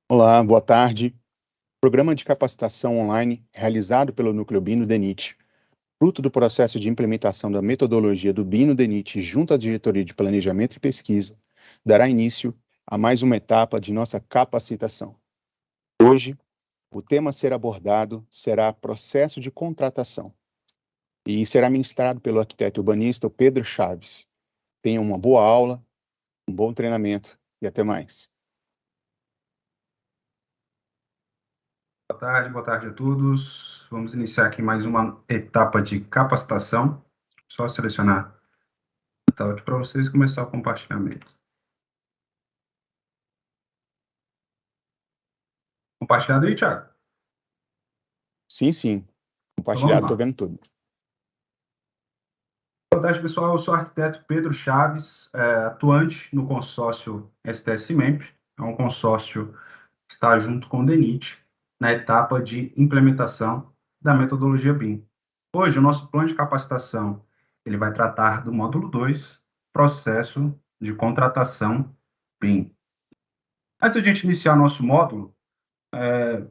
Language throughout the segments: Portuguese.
Olá, boa tarde. Programa de capacitação online realizado pelo Núcleo BIM no DENIT, fruto do processo de implementação da metodologia do BIM no DENIT junto à Diretoria de Planejamento e Pesquisa, dará início a mais uma etapa de nossa capacitação. Hoje, o tema a ser abordado será processo de contratação e será ministrado pelo arquiteto urbanista Pedro Chaves. Tenham uma boa aula, um bom treinamento e até mais. Boa tarde a todos. Vamos iniciar aqui mais uma etapa de capacitação. Só selecionar o tablet para vocês e começar o compartilhamento. Compartilhado aí, Thiago? Sim. Compartilhado, estou vendo tudo. Boa tarde, pessoal. Eu sou o arquiteto Pedro Chaves, atuante no consórcio STS-MEMP. É um consórcio que está junto com o DENIT na etapa de implementação da metodologia BIM. Hoje, o nosso plano de capacitação ele vai tratar do módulo 2, processo de contratação BIM. Antes de a gente iniciar o nosso módulo,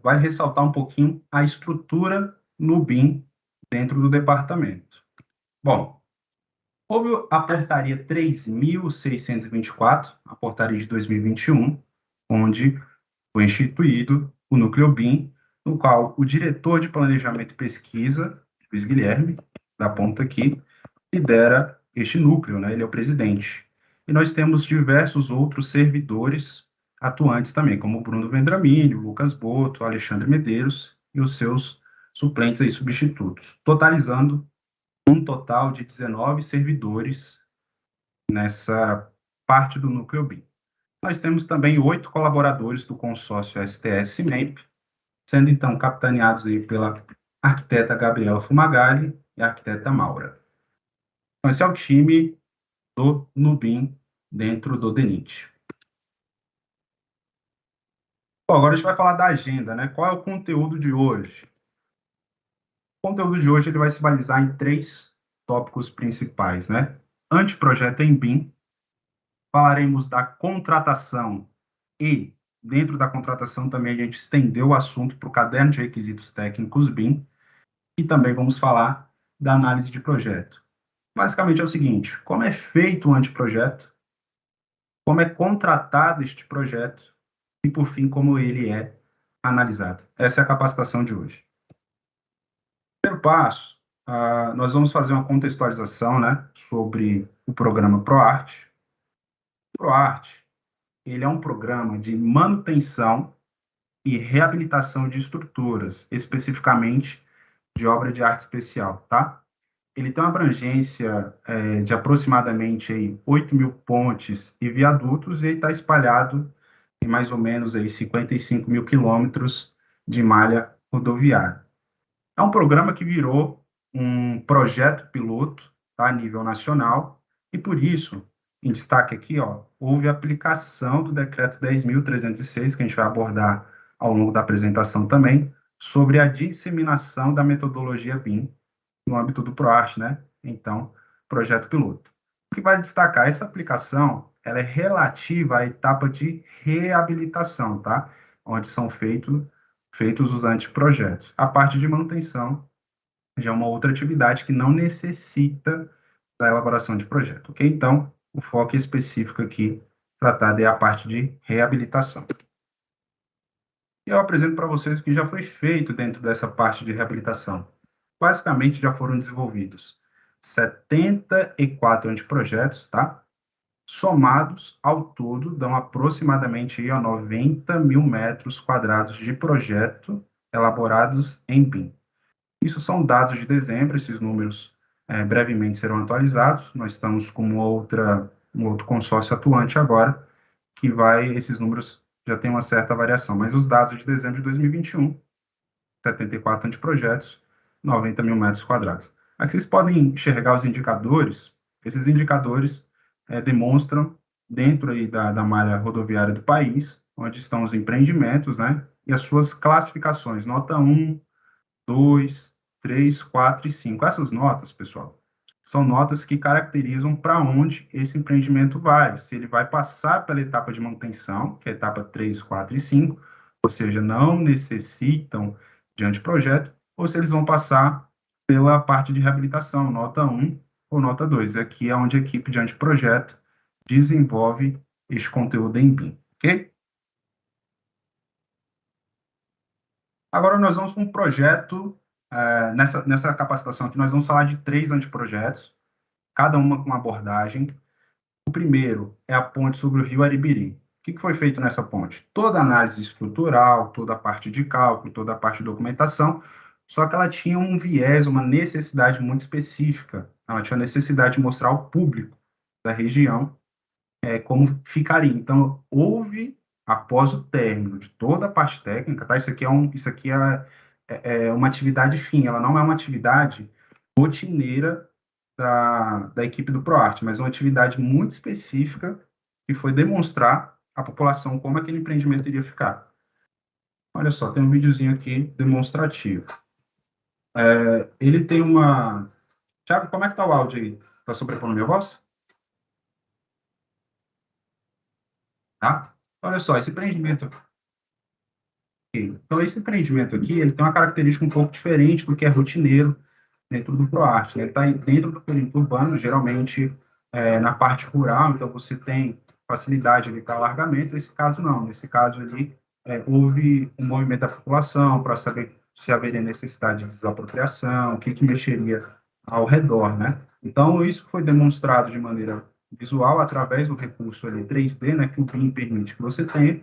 vai ressaltar um pouquinho a estrutura no BIM dentro do departamento. Bom, houve a portaria 3.624, a portaria de 2021, onde foi instituído o Núcleo BIM, no qual o diretor de Planejamento e Pesquisa, Luiz Guilherme, da ponta aqui, lidera este núcleo, né? Ele é o presidente. E nós temos diversos outros servidores atuantes também, como o Bruno Vendramini, o Lucas Boto, o Alexandre Medeiros e os seus suplentes e substitutos, totalizando um total de 19 servidores nessa parte do Núcleo BIM. Nós temos também 8 colaboradores do consórcio STS-MEMP, sendo então capitaneados aí pela arquiteta Gabriela Fumagalli e a arquiteta Maura. Então, esse é o time do Nubim dentro do DENIT. Bom, agora a gente vai falar da agenda, né? Qual é o conteúdo de hoje? O conteúdo de hoje ele vai se balizar em 3 tópicos principais, né? Anteprojeto em BIM, falaremos da contratação e, dentro da contratação, também a gente estendeu o assunto para o caderno de requisitos técnicos BIM e também vamos falar da análise de projeto. Basicamente é o seguinte, como é feito o anteprojeto, como é contratado este projeto e, por fim, como ele é analisado. Essa é a capacitação de hoje. Primeiro passo, nós vamos fazer uma contextualização, né, sobre o programa ProArt. ProArt, ele é um programa de manutenção e reabilitação de estruturas, especificamente de obra de arte especial, tá? Ele tem uma abrangência de aproximadamente aí, 8.000 pontes e viadutos e está espalhado em mais ou menos aí, 55 mil quilômetros de malha rodoviária. É um programa que virou um projeto piloto, tá, a nível nacional e, por isso, em destaque aqui, ó, houve a aplicação do decreto 10.306, que a gente vai abordar ao longo da apresentação também, sobre a disseminação da metodologia BIM no âmbito do ProArt, né? Então, projeto piloto. O que vai destacar, essa aplicação, ela é relativa à etapa de reabilitação, tá? Onde são feitos os anteprojetos. A parte de manutenção já é uma outra atividade que não necessita da elaboração de projeto, ok? Então, o foco específico aqui tratado é a parte de reabilitação. Eu apresento para vocês o que já foi feito dentro dessa parte de reabilitação. Basicamente, já foram desenvolvidos 74 anteprojetos, tá? Somados, ao todo, dão aproximadamente aí, 90 mil metros quadrados de projeto elaborados em BIM. Isso são dados de dezembro, esses números brevemente serão atualizados. Nós estamos com um outro consórcio atuante agora, que esses números já têm uma certa variação, mas os dados de dezembro de 2021, 74 anteprojetos, 90 mil metros quadrados. Aqui vocês podem enxergar os indicadores. Esses indicadores demonstram dentro aí da malha rodoviária do país, onde estão os empreendimentos, né, e as suas classificações, nota 1, 2, 3, 4 e 5. Essas notas, pessoal, são notas que caracterizam para onde esse empreendimento vai. Se ele vai passar pela etapa de manutenção, que é a etapa 3, 4 e 5, ou seja, não necessitam de anteprojeto, ou se eles vão passar pela parte de reabilitação, nota 1 ou nota 2. Aqui é onde a equipe de anteprojeto desenvolve este conteúdo em BIM, ok? Agora nós vamos para um projeto, nessa capacitação aqui nós vamos falar de 3 anteprojetos, cada uma com abordagem. O primeiro é a ponte sobre o rio Aribiri. O que foi feito nessa ponte? Toda a análise estrutural, toda a parte de cálculo, toda a parte de documentação, só que ela tinha um viés, uma necessidade muito específica. Ela tinha a necessidade de mostrar ao público da região como ficaria. Então, houve, após o término de toda a parte técnica, tá? Isso aqui é uma atividade fim, ela não é uma atividade rotineira da equipe do ProArt, mas uma atividade muito específica que foi demonstrar à população como aquele empreendimento iria ficar. Olha só, tem um videozinho aqui demonstrativo. Ele tem uma... Thiago, como é que tá o áudio aí? Tá sobrepondo minha voz? Tá? Olha só, esse empreendimento aqui. Então, esse empreendimento aqui, ele tem uma característica um pouco diferente do que é rotineiro dentro do ProArt, né? Ele está dentro do perímetro urbano, geralmente na parte rural, então você tem facilidade ali para alargamento. Nesse caso, não. Nesse caso, ali, houve um movimento da população para saber se haveria necessidade de desapropriação, o que mexeria ao redor, né? Então, isso foi demonstrado de maneira visual através do recurso ali 3D, né, que o BIM permite que você tenha,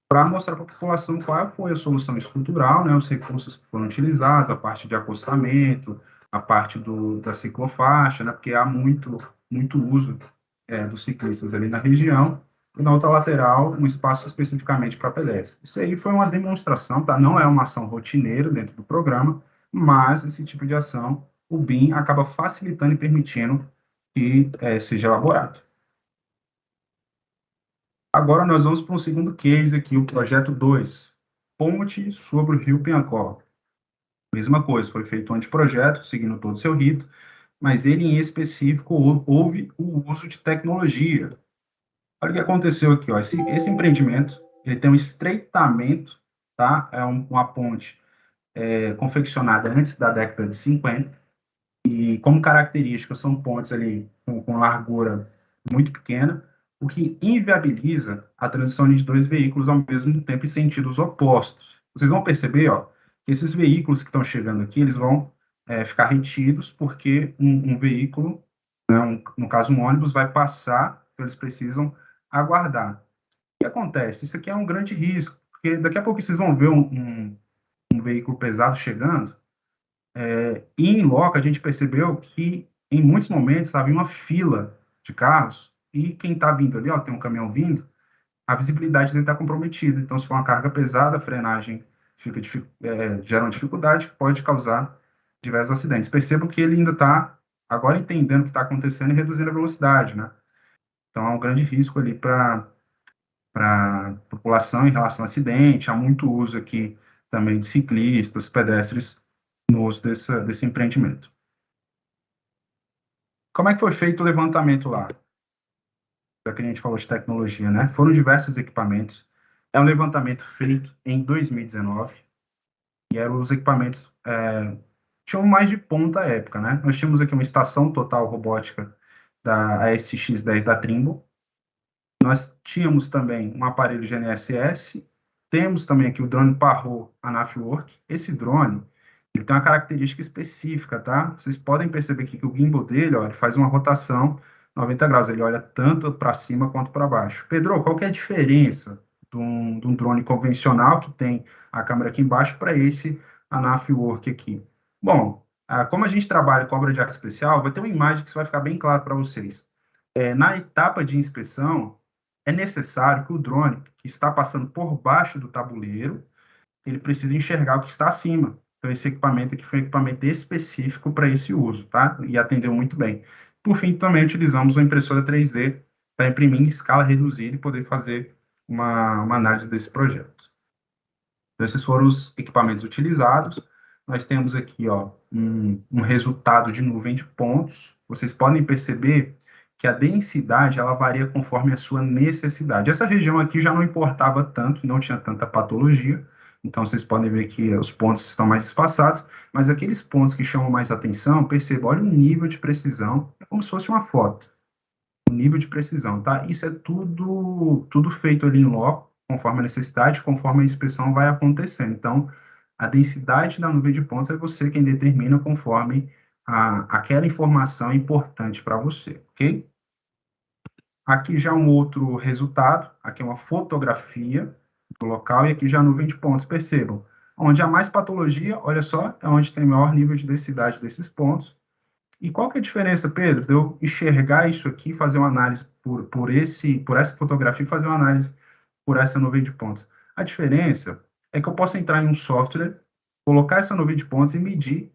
para mostrar para a população qual foi a solução estrutural, né, os recursos que foram utilizados, a parte de acostamento, a parte da ciclofaixa, né, porque há muito uso dos ciclistas ali na região, e na outra lateral, um espaço especificamente para pedestres. Isso aí foi uma demonstração, tá? Não é uma ação rotineira dentro do programa, mas esse tipo de ação, o BIM acaba facilitando e permitindo que seja elaborado. Agora nós vamos para um segundo case aqui, o projeto 2, ponte sobre o Rio Piancó. Mesma coisa, foi feito um anteprojeto, seguindo todo o seu rito, mas ele em específico houve o uso de tecnologia. Olha o que aconteceu aqui, ó. Esse empreendimento, ele tem um estreitamento, tá? É uma ponte confeccionada antes da década de 50, e como característica são pontes ali com largura muito pequena, o que inviabiliza a transição de 2 veículos ao mesmo tempo em sentidos opostos. Vocês vão perceber, ó, que esses veículos que estão chegando aqui, eles vão ficar retidos porque um veículo, né, no caso um ônibus, vai passar, então eles precisam aguardar. O que acontece? Isso aqui é um grande risco, porque daqui a pouco vocês vão ver um veículo pesado chegando, e em loco a gente percebeu que em muitos momentos havia uma fila de carros e quem está vindo ali, ó, tem um caminhão vindo, a visibilidade dele está comprometida. Então, se for uma carga pesada, a frenagem gera uma dificuldade que pode causar diversos acidentes. Percebam que ele ainda está agora entendendo o que está acontecendo e reduzindo a velocidade, né? Então, há um grande risco ali para a população em relação ao acidente. Há muito uso aqui também de ciclistas, pedestres no uso desse empreendimento. Como é que foi feito o levantamento lá? Já que a gente falou de tecnologia, né? Foram diversos equipamentos. É um levantamento feito em 2019 e eram os equipamentos tinham mais de ponta à época, né? Nós tínhamos aqui uma estação total robótica da ASX-10 da Trimble. Nós tínhamos também um aparelho GNSS. Temos também aqui o drone Parrot Anafwork. Esse drone ele tem uma característica específica, tá? Vocês podem perceber aqui que o gimbal dele, ó, ele faz uma rotação 90 graus, ele olha tanto para cima quanto para baixo. Pedro, qual que é a diferença de um drone convencional que tem a câmera aqui embaixo para esse Anafwork aqui? Bom, como a gente trabalha com obra de arte especial, vai ter uma imagem que isso vai ficar bem claro para vocês. Na etapa de inspeção, é necessário que o drone que está passando por baixo do tabuleiro, ele precisa enxergar o que está acima. Então, esse equipamento aqui foi um equipamento específico para esse uso, tá? E atendeu muito bem. Por fim, também utilizamos uma impressora 3D para imprimir em escala reduzida e poder fazer uma análise desse projeto. Então, esses foram os equipamentos utilizados. Nós temos aqui, ó, um resultado de nuvem de pontos. vocês podem perceber que a densidade ela varia conforme a sua necessidade. Essa região aqui já não importava tanto, não tinha tanta patologia, então vocês podem ver que os pontos estão mais espaçados, mas aqueles pontos que chamam mais atenção, perceba, olha o nível de precisão, é como se fosse uma foto, o nível de precisão, tá? Isso é tudo feito ali em loco, conforme a necessidade, conforme a inspeção vai acontecendo. Então, a densidade da nuvem de pontos é você quem determina conforme aquela informação importante para você, ok? Aqui já um outro resultado, aqui é uma fotografia do local e aqui já a nuvem de pontos. Percebam, onde há mais patologia, olha só, é onde tem maior nível de densidade desses pontos. E qual que é a diferença, Pedro, de eu enxergar isso aqui, fazer uma análise por essa fotografia e fazer uma análise por essa nuvem de pontos? A diferença é que eu posso entrar em um software, colocar essa nuvem de pontos e medir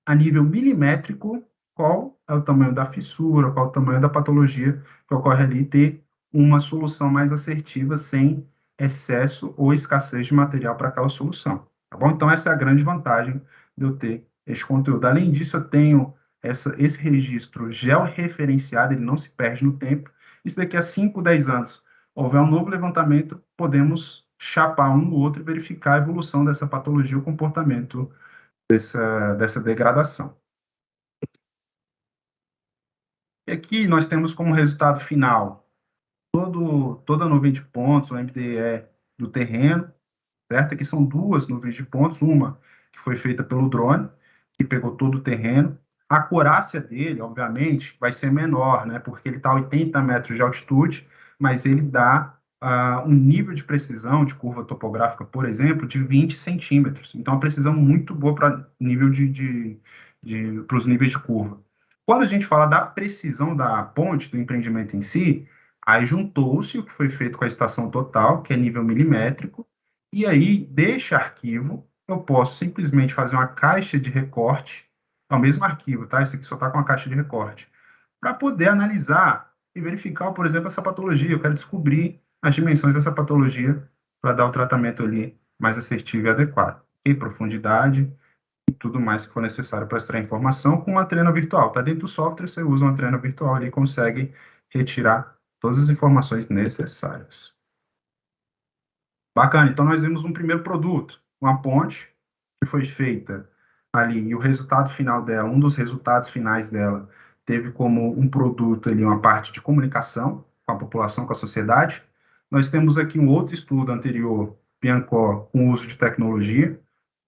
a nível milimétrico qual é o tamanho da fissura, qual é o tamanho da patologia que ocorre ali, e ter uma solução mais assertiva sem excesso ou escassez de material para aquela solução. Tá bom? Então, essa é a grande vantagem de eu ter este conteúdo. Além disso, eu tenho esse registro georreferenciado, ele não se perde no tempo. E se daqui a 5, 10 anos houver um novo levantamento, podemos chapar um no outro e verificar a evolução dessa patologia, o comportamento dessa degradação. E aqui nós temos como resultado final toda a nuvem de pontos, o MDE do terreno, certo? Aqui são duas nuvens de pontos, uma que foi feita pelo drone, que pegou todo o terreno. A acurácia dele, obviamente, vai ser menor, né? Porque ele está a 80 metros de altitude, mas ele dá um nível de precisão de curva topográfica, por exemplo, de 20 centímetros. Então, a precisão muito boa para nível para os níveis de curva. Quando a gente fala da precisão da ponte, do empreendimento em si, aí juntou-se o que foi feito com a estação total, que é nível milimétrico, e aí, deste arquivo, eu posso simplesmente fazer uma caixa de recorte, é o mesmo arquivo, tá? Esse aqui só está com a caixa de recorte, para poder analisar e verificar, por exemplo, essa patologia. Eu quero descobrir as dimensões dessa patologia para dar o tratamento ali mais assertivo e adequado. E profundidade e tudo mais que for necessário para extrair informação com uma treina virtual. Tá dentro do software, você usa uma treina virtual ali e consegue retirar todas as informações necessárias. Bacana, então nós vimos um primeiro produto, uma ponte que foi feita ali, e o resultado final dela, um dos resultados finais dela, teve como um produto ali uma parte de comunicação com a população, com a sociedade. Nós temos aqui um outro estudo anterior, Piancó, com o uso de tecnologia,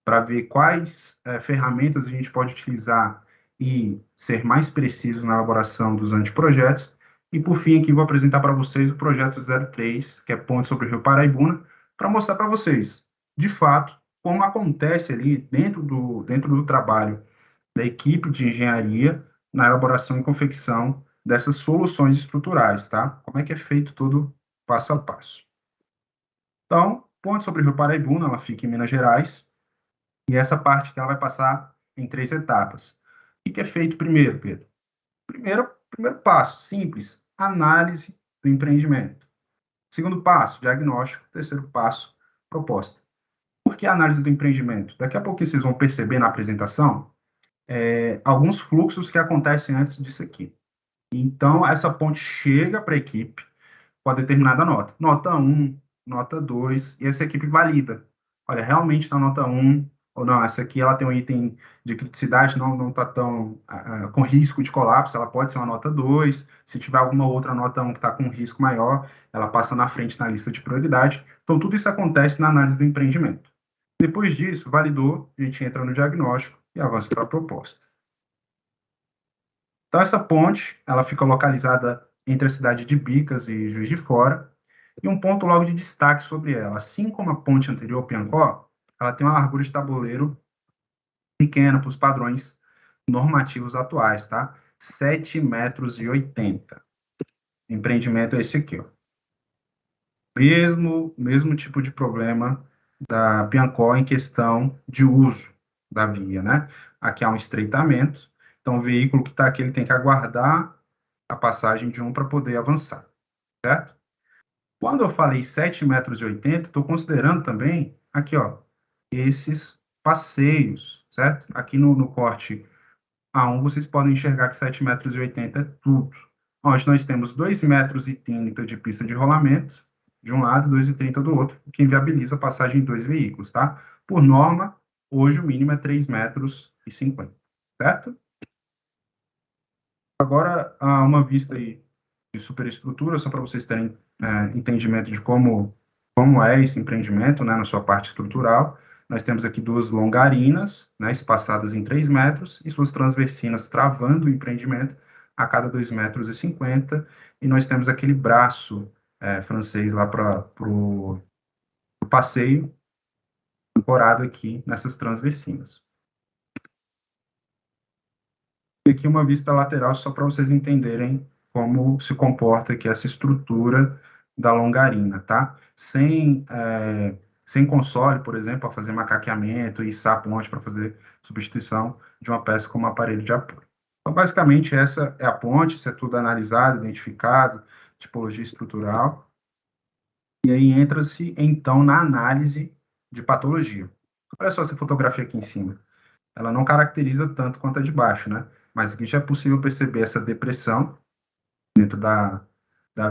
para ver quais ferramentas a gente pode utilizar e ser mais preciso na elaboração dos anteprojetos. E, por fim, aqui vou apresentar para vocês o projeto 03, que é Ponte sobre o Rio Paraibuna, para mostrar para vocês, de fato, como acontece ali dentro do trabalho da equipe de engenharia na elaboração e confecção dessas soluções estruturais, tá? Como é que é feito tudo passo a passo. Então, Ponte sobre o Rio Paraibuna, ela fica em Minas Gerais, e essa parte que ela vai passar em 3 etapas. O que é feito primeiro, Pedro? Primeiro passo, simples, análise do empreendimento. Segundo passo, diagnóstico. Terceiro passo, proposta. Por que a análise do empreendimento? Daqui a pouco vocês vão perceber na apresentação alguns fluxos que acontecem antes disso aqui. Então, essa ponte chega para a equipe com a determinada nota. Nota 1, nota 2, e essa equipe valida. Olha, realmente está nota 1, ou não, essa aqui ela tem um item de criticidade, não está tão com risco de colapso, ela pode ser uma nota 2, se tiver alguma outra nota 1 que está com risco maior, ela passa na frente na lista de prioridade. Então, tudo isso acontece na análise do empreendimento. Depois disso, validou, a gente entra no diagnóstico e avança para a proposta. Então, essa ponte, ela fica localizada entre a cidade de Bicas e Juiz de Fora, e um ponto logo de destaque sobre ela, assim como a ponte anterior, Piancó, ela tem uma largura de tabuleiro pequena para os padrões normativos atuais, tá? 7,80 metros. O empreendimento é esse aqui, ó. Mesmo tipo de problema da Piancó em questão de uso da via, né? Aqui há um estreitamento, então o veículo que está aqui, ele tem que aguardar a passagem de um para poder avançar, certo? Quando eu falei 7,80 metros, estou considerando também, aqui, ó, esses passeios, certo? Aqui no corte A1 vocês podem enxergar que 7,80 metros é tudo. Onde nós temos 2,30 metros de pista de rolamento de um lado e 2,30 do outro, o que inviabiliza a passagem de dois veículos, tá? Por norma, hoje o mínimo é 3,50 metros, certo? Agora, uma vista aí de superestrutura, só para vocês terem entendimento de como é esse empreendimento, né, na sua parte estrutural. Nós temos aqui duas longarinas, né, espaçadas em 3 metros, e suas transversinas travando o empreendimento a cada 2,50 metros, e nós temos aquele braço francês lá para o passeio, ancorado aqui nessas transversinas. E aqui uma vista lateral, só para vocês entenderem como se comporta aqui essa estrutura da longarina, tá? Sem console, por exemplo, para fazer macaqueamento e içar a ponte para fazer substituição de uma peça como aparelho de apoio. Então, basicamente, essa é a ponte, isso é tudo analisado, identificado, tipologia estrutural, e aí entra-se, então, na análise de patologia. Olha só essa fotografia aqui em cima. Ela não caracteriza tanto quanto a de baixo, né? Mas aqui já é possível perceber essa depressão dentro da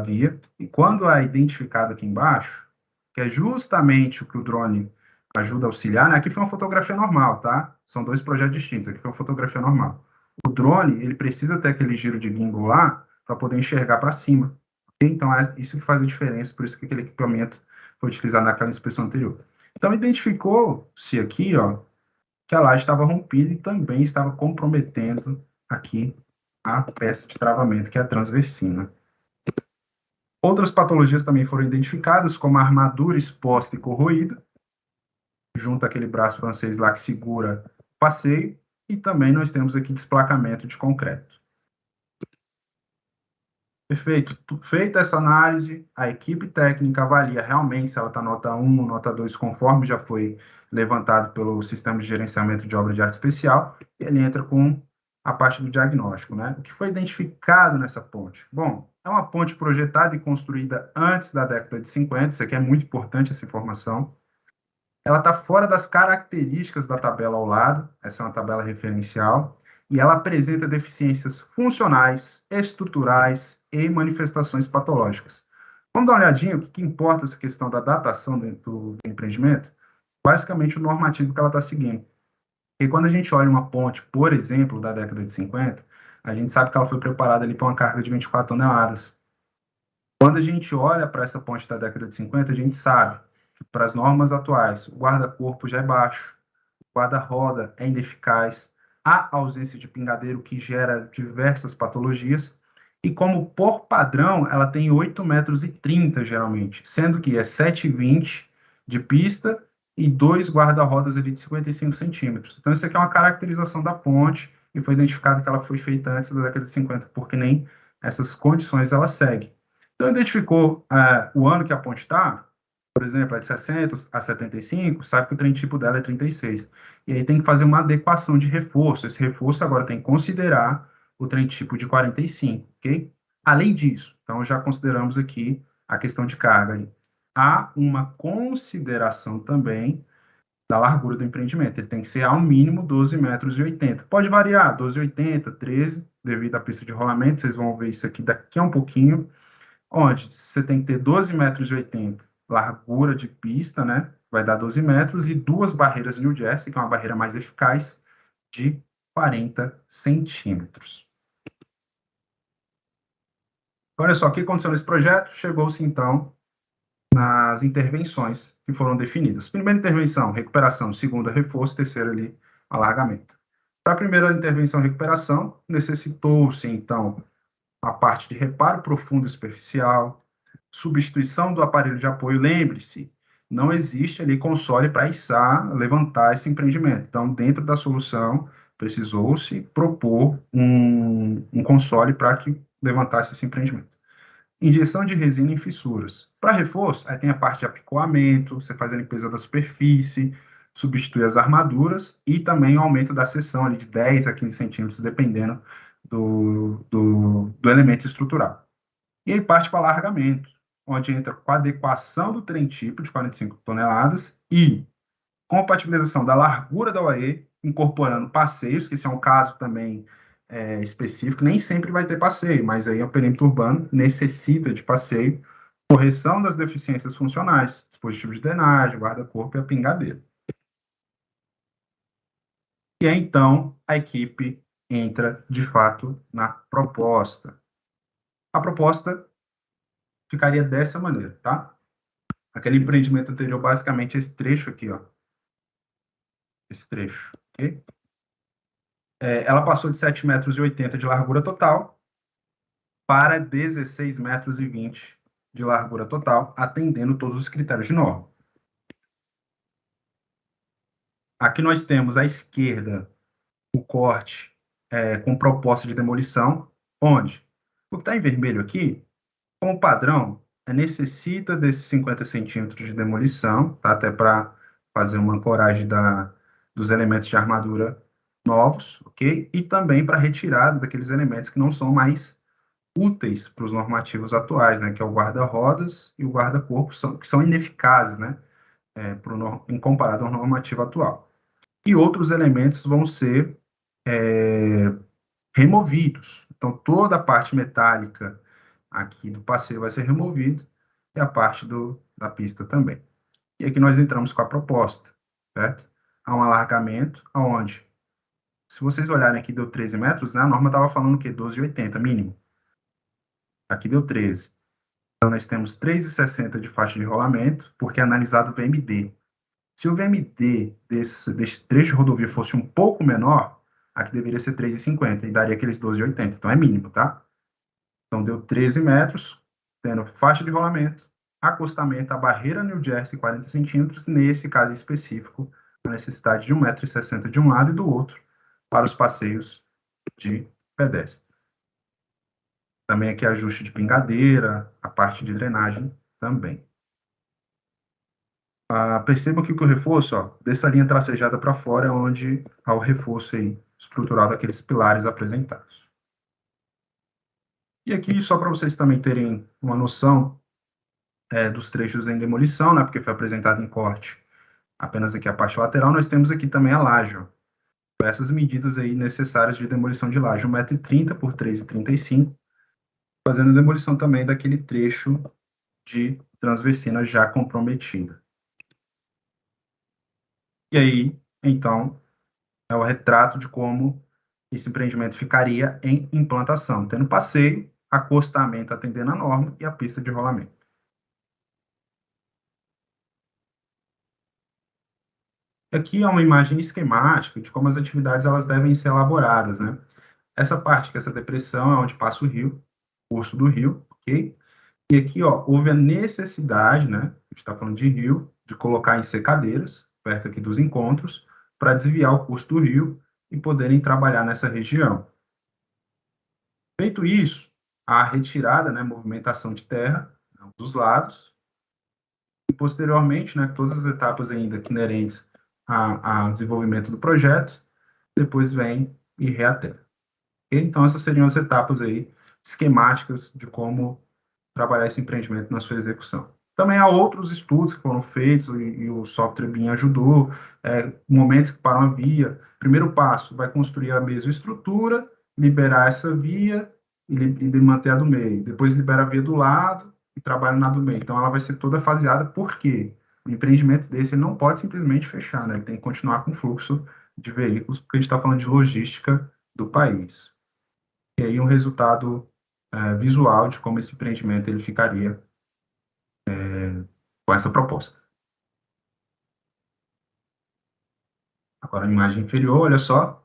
via. E quando é identificado aqui embaixo, que é justamente o que o drone ajuda a auxiliar, né? Aqui foi uma fotografia normal, tá? São dois projetos distintos, aqui foi uma fotografia normal. O drone, ele precisa ter aquele giro de gimbal lá para poder enxergar para cima. Okay? Então, é isso que faz a diferença, por isso que aquele equipamento foi utilizado naquela inspeção anterior. Então, identificou-se aqui, ó, que a laje estava rompida e também estava comprometendo aqui a peça de travamento, que é a transversina. Outras patologias também foram identificadas, como a armadura exposta e corroída, junto àquele braço francês lá que segura o passeio, e também nós temos aqui desplacamento de concreto. Perfeito. Feita essa análise, a equipe técnica avalia realmente se ela está nota 1 ou nota 2, conforme já foi levantado pelo sistema de gerenciamento de obra de arte especial, e ele entra com a parte do diagnóstico, né? O que foi identificado nessa ponte? Bom, é uma ponte projetada e construída antes da década de 50, isso aqui é muito importante, essa informação. Ela está fora das características da tabela ao lado, essa é uma tabela referencial, e ela apresenta deficiências funcionais, estruturais e manifestações patológicas. Vamos dar uma olhadinha, o que importa essa questão da datação dentro do empreendimento? Basicamente, o normativo que ela está seguindo. E quando a gente olha uma ponte, por exemplo, da década de 50, a gente sabe que ela foi preparada ali para uma carga de 24 toneladas. Quando a gente olha para essa ponte da década de 50, a gente sabe que, para as normas atuais, o guarda-corpo já é baixo, o guarda-roda é ineficaz, há ausência de pingadeiro, que gera diversas patologias, e como por padrão, ela tem 8,30 metros, geralmente, sendo que é 7,20 de pista e dois guarda-rodas ali de 55 centímetros. Então, isso aqui é uma caracterização da ponte, e foi identificado que ela foi feita antes da década de 50, porque nem essas condições ela segue. Então, identificou o ano que a ponte está, por exemplo, é de 60 a 75, sabe que o trem tipo dela é 36. E aí tem que fazer uma adequação de reforço. Esse reforço agora tem que considerar o trem tipo de 45, ok? Além disso, então já consideramos aqui a questão de carga. Há uma consideração também da largura do empreendimento. Ele tem que ser, ao mínimo, 12,80 metros. Pode variar, 12,80, 13, devido à pista de rolamento. Vocês vão ver isso aqui daqui a um pouquinho, onde você tem que ter 12,80 metros largura de pista, né? Vai dar 12 metros, e duas barreiras New Jersey, que é uma barreira mais eficaz, de 40 centímetros. Olha só, o que aconteceu nesse projeto? Chegou-se, então, nas intervenções que foram definidas. Primeira intervenção, recuperação. Segunda, reforço. Terceira, ali, alargamento. Para a primeira intervenção, recuperação, necessitou-se, então, a parte de reparo profundo e superficial, substituição do aparelho de apoio. Lembre-se, não existe ali console para içar, levantar esse empreendimento. Então, dentro da solução, precisou-se propor um console para que levantasse esse empreendimento. Injeção de resina em fissuras. Para reforço, aí tem a parte de apicoamento, você faz a limpeza da superfície, substitui as armaduras e também o aumento da seção ali de 10 a 15 centímetros, dependendo do elemento estrutural. E aí parte para alargamento, onde entra com a adequação do trem tipo de 45 toneladas e compatibilização da largura da OAE incorporando passeios, que esse é um caso também específico, nem sempre vai ter passeio, mas aí o perímetro urbano necessita de passeio, correção das deficiências funcionais, dispositivo de drenagem, guarda-corpo e a pingadeira. E aí, então, a equipe entra, de fato, na proposta. A proposta ficaria dessa maneira, tá? Aquele empreendimento anterior, basicamente, esse trecho aqui, ó. Esse trecho, ok? Ela passou de 7,80 metros de largura total para 16,20 metros de largura total, atendendo todos os critérios de norma. Aqui nós temos à esquerda o corte com proposta de demolição, onde o que está em vermelho aqui, como padrão, necessita desses 50 centímetros de demolição, tá? Até para fazer uma ancoragem dos elementos de armadura novos, ok? E também para retirada daqueles elementos que não são mais úteis para os normativos atuais, né? Que é o guarda-rodas e o guarda-corpo, que são ineficazes, né? Em comparado ao normativo atual. E outros elementos vão ser removidos. Então, toda a parte metálica aqui do passeio vai ser removido e a parte da pista também. E aqui nós entramos com a proposta, certo? Há um alargamento, aonde, se vocês olharem aqui, deu 13 metros, né? A norma estava falando o quê? 12,80 mínimo. Aqui deu 13. Então, nós temos 3,60 de faixa de rolamento, porque é analisado o VMD. Se o VMD desse trecho de rodovia fosse um pouco menor, aqui deveria ser 3,50 e daria aqueles 12,80. Então, é mínimo, tá? Então, deu 13 metros, tendo faixa de rolamento, acostamento à barreira New Jersey, 40 centímetros, nesse caso específico, a necessidade de 1,60 m de um lado e do outro, para os passeios de pedestre. Também aqui ajuste de pingadeira, a parte de drenagem também. Percebam que o reforço, ó, dessa linha tracejada para fora, é onde há o reforço aí, estrutural daqueles pilares apresentados. E aqui, só para vocês também terem uma noção dos trechos em demolição, né, porque foi apresentado em corte apenas aqui a parte lateral, nós temos aqui também a laje, ó, essas medidas aí necessárias de demolição de laje, 1,30 m por 3,35 m, fazendo a demolição também daquele trecho de transversina já comprometida. E aí, então, é o retrato de como esse empreendimento ficaria em implantação, tendo passeio, acostamento atendendo a norma e a pista de rolamento. Aqui é uma imagem esquemática de como as atividades elas devem ser elaboradas, né? Essa parte, que é essa depressão, é onde passa o rio, o curso do rio, ok? E aqui, ó, houve a necessidade, né? A gente está falando de rio, de colocar em secadeiras, perto aqui dos encontros, para desviar o curso do rio e poderem trabalhar nessa região. Feito isso, a retirada, né, movimentação de terra dos lados, e posteriormente, né, todas as etapas ainda inerentes ao desenvolvimento do projeto, depois vem e reatera. Então, essas seriam as etapas aí esquemáticas de como trabalhar esse empreendimento na sua execução. Também há outros estudos que foram feitos e o software BIM ajudou, momentos que param a via. Primeiro passo, vai construir a mesma estrutura, liberar essa via e manter a do meio. Depois libera a via do lado e trabalha na do meio. Então, ela vai ser toda faseada, porque o empreendimento desse não pode simplesmente fechar, né? Ele tem que continuar com o fluxo de veículos, porque a gente está falando de logística do país. E aí um resultado visual de como esse empreendimento ele ficaria com essa proposta. Agora, a imagem inferior, olha só.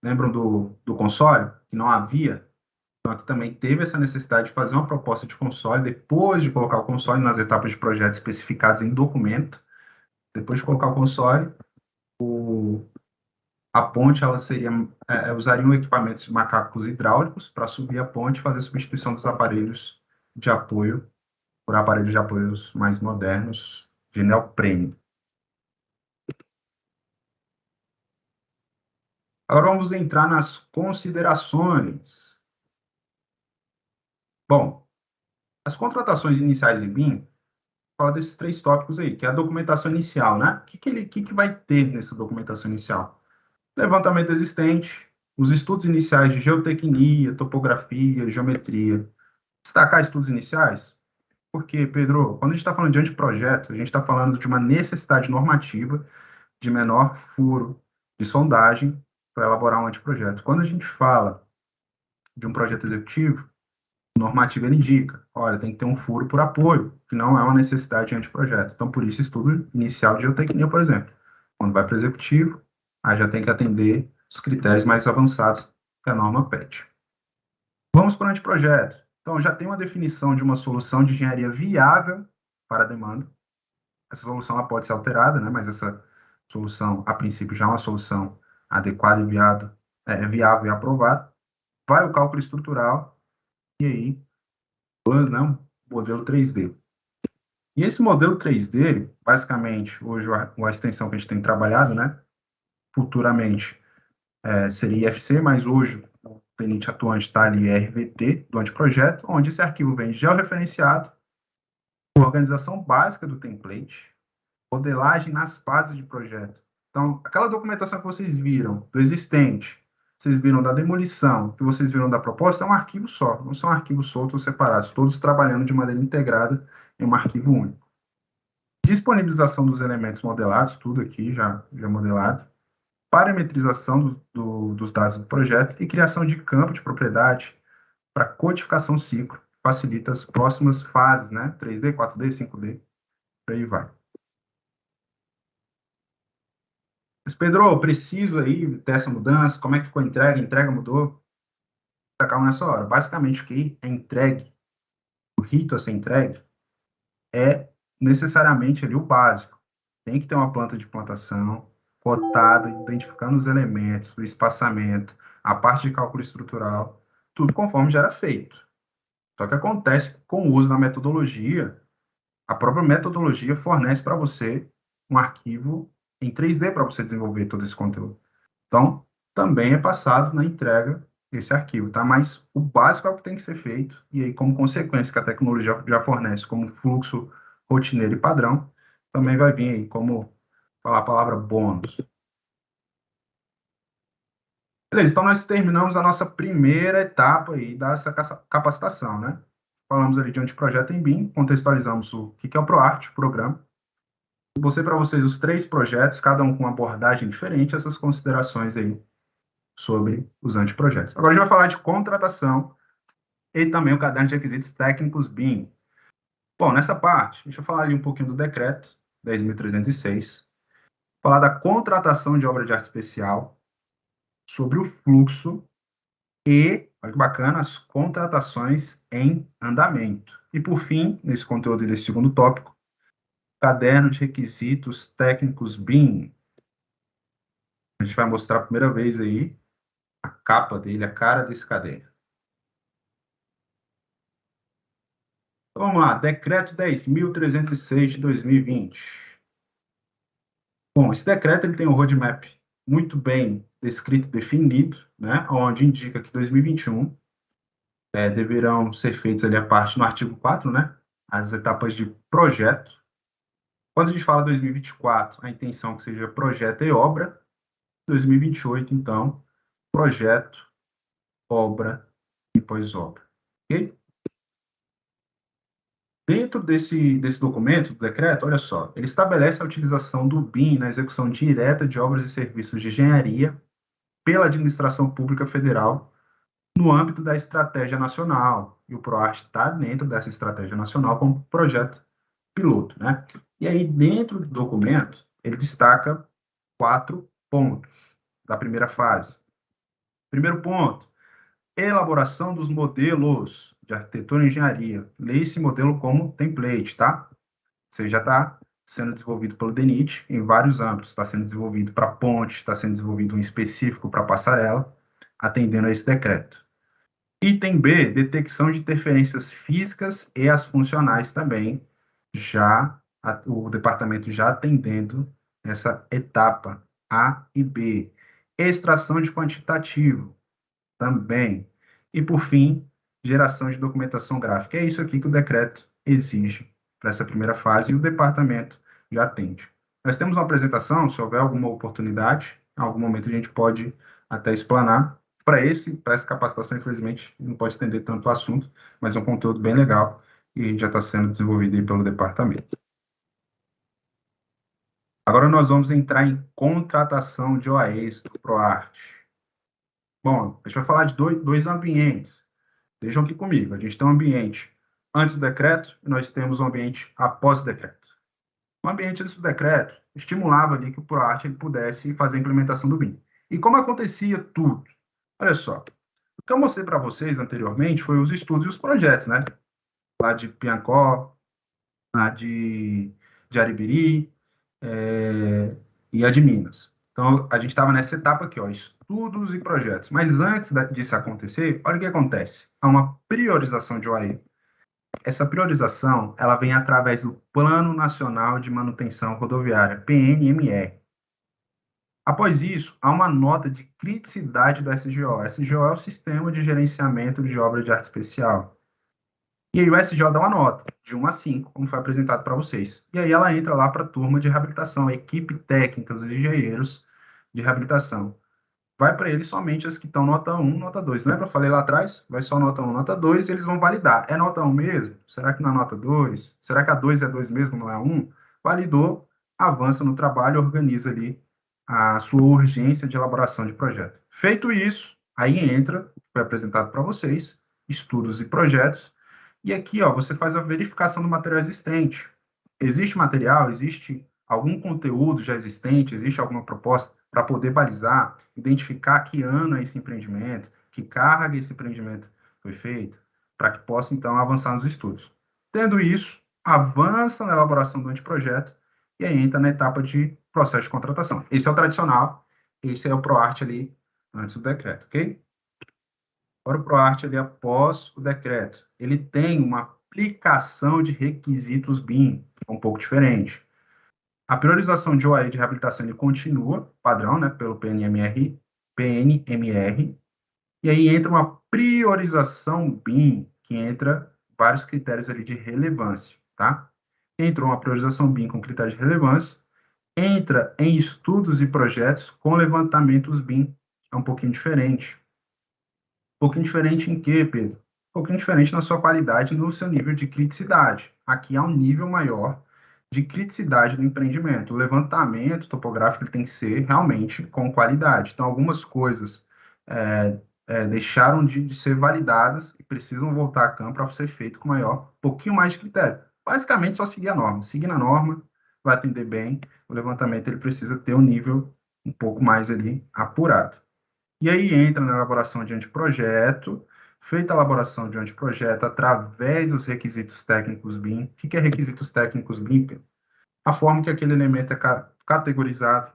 Lembram do console? Que não havia. Então, aqui também teve essa necessidade de fazer uma proposta de console, depois de colocar o console nas etapas de projeto especificadas em documento. Depois de colocar o console, a ponte ela usaria equipamentos de macacos hidráulicos para subir a ponte e fazer a substituição dos aparelhos de apoio por aparelhos de apoios mais modernos de neoprene. Agora vamos entrar nas considerações. Bom, as contratações iniciais em BIM fala desses três tópicos aí, que é a documentação inicial, né? O que vai ter nessa documentação inicial? levantamento existente, os estudos iniciais de geotecnia, topografia, geometria. Destacar estudos iniciais, porque, Pedro, quando a gente está falando de anteprojeto, a gente está falando de uma necessidade normativa de menor furo de sondagem para elaborar um anteprojeto. Quando a gente fala de um projeto executivo, a normativa ele indica, olha, tem que ter um furo por apoio, que não é uma necessidade de anteprojeto. Então, por isso, estudo inicial de geotecnia, por exemplo. Quando vai para o executivo, aí já tem que atender os critérios mais avançados que a norma pede. Vamos para o anteprojeto. Então, já tem uma definição de uma solução de engenharia viável para a demanda. Essa solução ela pode ser alterada, né? Mas essa solução, a princípio, já é uma solução adequada e viável e aprovada. Vai o cálculo estrutural e aí, né, um modelo 3D. E esse modelo 3D, basicamente, hoje a extensão que a gente tem trabalhado, né? Futuramente seria IFC, mas hoje o tenente atuante está ali RVT, do anteprojeto, onde esse arquivo vem georreferenciado, organização básica do template, modelagem nas fases de projeto. Então, aquela documentação que vocês viram do existente, vocês viram da demolição, que vocês viram da proposta, é um arquivo só, não são arquivos soltos ou separados, todos trabalhando de maneira integrada em um arquivo único. Disponibilização dos elementos modelados, tudo aqui já modelado, parametrização dos dados do projeto e criação de campo de propriedade para codificação ciclo, facilita as próximas fases, né? 3D, 4D, 5D, por aí vai. Mas, Pedro, eu preciso aí ter essa mudança, como é que ficou a entrega? A entrega mudou? Calma nessa hora. Basicamente, o que é entregue, o rito a ser entregue, é necessariamente ali o básico. Tem que ter uma planta de plantação cotada, identificando os elementos, o espaçamento, a parte de cálculo estrutural, tudo conforme já era feito. Só que acontece com o uso da metodologia, a própria metodologia fornece para você um arquivo em 3D para você desenvolver todo esse conteúdo. Então, também é passado na entrega desse arquivo, tá? Mas o básico é o que tem que ser feito, e aí, como consequência que a tecnologia já fornece como fluxo rotineiro e padrão, também vai vir aí como falar a palavra bônus. Beleza, então nós terminamos a nossa primeira etapa aí dessa capacitação, né? Falamos ali de anteprojeto em BIM, contextualizamos o que é o ProArt, o programa. Mostrei para vocês os 3 projetos, cada um com uma abordagem diferente, essas considerações aí sobre os anteprojetos. Agora a gente vai falar de contratação e também o caderno de requisitos técnicos BIM. Bom, nessa parte, deixa eu falar ali um pouquinho do decreto 10.306, falar da contratação de obra de arte especial, sobre o fluxo e, olha que bacana, as contratações em andamento. E, por fim, nesse conteúdo desse segundo tópico, caderno de requisitos técnicos BIM. A gente vai mostrar a primeira vez aí a capa dele, a cara desse caderno. Então, vamos lá, decreto 10.306 de 2020. Bom, esse decreto ele tem um roadmap muito bem descrito, definido, né, onde indica que 2021 deverão ser feitas ali a parte no artigo 4, né, as etapas de projeto. Quando a gente fala 2024, a intenção é que seja projeto e obra. 2028, então, projeto, obra e pós-obra. Ok? Dentro desse documento, do decreto, olha só, ele estabelece a utilização do BIM na execução direta de obras e serviços de engenharia pela administração pública federal no âmbito da estratégia nacional. E o ProArt está dentro dessa estratégia nacional como projeto piloto, né? E aí, dentro do documento, ele destaca 4 pontos da primeira fase. Primeiro ponto, elaboração dos modelos de arquitetura e engenharia. Leia esse modelo como template, tá? Você já está sendo desenvolvido pelo DENIT em vários âmbitos. Está sendo desenvolvido para ponte, está sendo desenvolvido um específico para passarela, atendendo a esse decreto. Item B, detecção de interferências físicas e as funcionais também, o departamento já atendendo essa etapa A e B. Extração de quantitativo, também. E, por fim, geração de documentação gráfica. É isso aqui que o decreto exige para essa primeira fase e o departamento já atende. Nós temos uma apresentação, se houver alguma oportunidade, em algum momento a gente pode até explanar. Para essa capacitação, infelizmente, não pode estender tanto o assunto, mas é um conteúdo bem legal e já está sendo desenvolvido aí pelo departamento. Agora nós vamos entrar em contratação de OAEs do ProArt. Bom, a gente vai falar de dois ambientes. Vejam aqui comigo, a gente tem um ambiente antes do decreto e nós temos um ambiente após o decreto. O ambiente antes do decreto estimulava ali que o ProArt ele pudesse fazer a implementação do BIM. E como acontecia tudo? Olha só, o que eu mostrei para vocês anteriormente foi os estudos e os projetos, né? Lá de Piancó, lá de Aribiri, e a de Minas. Então, a gente estava nessa etapa aqui, ó, estudos e projetos. Mas antes disso acontecer, olha o que acontece. Há uma priorização de OAE. Essa priorização, ela vem através do Plano Nacional de Manutenção Rodoviária, PNMR. Após isso, há uma nota de criticidade do SGO. SGO é o Sistema de Gerenciamento de Obra de Arte Especial. E aí o SGO dá uma nota, de 1 a 5, como foi apresentado para vocês. E aí ela entra lá para a turma de reabilitação, a equipe técnica, os engenheiros de reabilitação. Vai para eles somente as que estão nota 1, nota 2. Lembra? Eu falei lá atrás? Vai só nota 1, nota 2, e eles vão validar. É nota 1 mesmo? Será que não é nota 2? Será que a 2 é 2 mesmo, não é 1? Validou, avança no trabalho, organiza ali a sua urgência de elaboração de projeto. Feito isso, aí entra, foi apresentado para vocês, estudos e projetos, e aqui ó, você faz a verificação do material existente. Existe material, existe algum conteúdo já existente, existe alguma proposta para poder balizar, identificar que ano é esse empreendimento, que carga esse empreendimento foi feito, para que possa então avançar nos estudos. Tendo isso, avança na elaboração do anteprojeto e aí entra na etapa de processo de contratação. Esse é o tradicional, esse é o ProArt ali antes do decreto, ok? Agora o ProArt ali após o decreto. Ele tem uma aplicação de requisitos BIM, que é um pouco diferente. A priorização de OAE de reabilitação ele continua, padrão, né, pelo PNMR, e aí entra uma priorização BIM, que entra vários critérios ali de relevância, tá? Entrou uma priorização BIM com critérios de relevância, entra em estudos e projetos com levantamentos BIM. É um pouquinho diferente. Um pouquinho diferente em quê, Pedro? Um pouquinho diferente na sua qualidade, no seu nível de criticidade. Aqui há um nível maior de criticidade do empreendimento. O levantamento topográfico ele tem que ser realmente com qualidade. Então, algumas coisas deixaram de ser validadas e precisam voltar a campo para ser feito com maior, pouquinho mais de critério. Basicamente, só seguir a norma. Seguindo a norma, vai atender bem. O levantamento ele precisa ter um nível um pouco mais ali apurado. E aí entra na elaboração de anteprojeto, feita a elaboração de anteprojeto através dos requisitos técnicos BIM. O que é requisitos técnicos BIM? A forma que aquele elemento é categorizado,